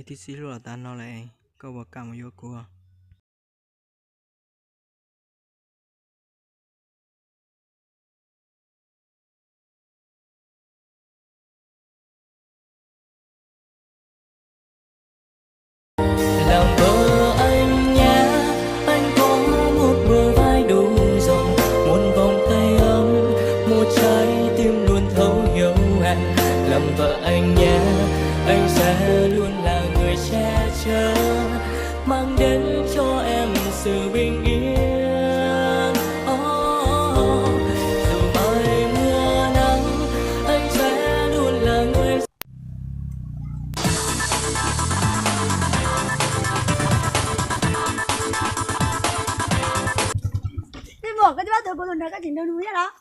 ETC luôn là ta nó lại câu vào cầm vô của làm vợ anh nhé, anh có một bờ vai đủ rộng, một vòng tay ấm, một trái tim luôn thấu hiểu em. Làm vợ anh nhé, anh sẽ luôn là người che chở, mang đến cho em sự bình yên. Dù mai mưa nắng, anh sẽ luôn là người. Cái bộ cái bác tôi có lần cái chuyện đâu núi đó.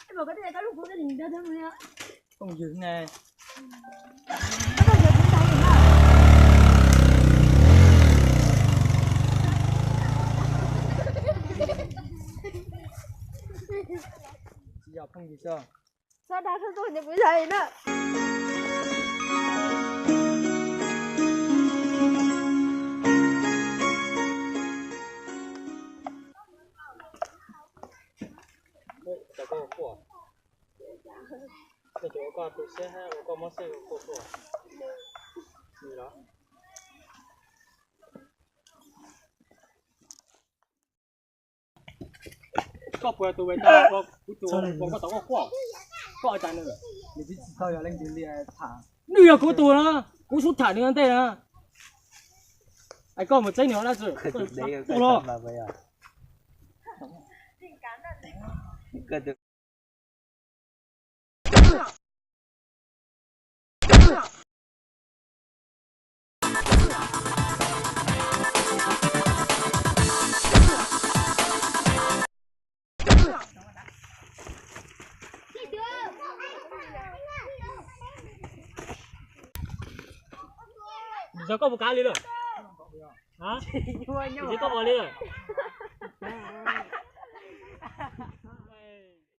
Cái bộ cái lúc cái chuyện đâu núi đó. không dừng nè. Cái bao giờ cũng thấy rồi đó. Chị học không gì chưa? Sao đã sao tôi nhận cái thầy đó. Chào cô của. Cái chỗ qua tôi sẽ hay có món xe của cô. Gì đó? Có bữa tôi về ta có tổng có khoa. Có ai nữa.你这到要领地里查。你要给我多了，我说查你对了。哎，搞么真牛那是，多了。Giờ có một cái đi rồi. Hả? Chỉ có một đi rồi.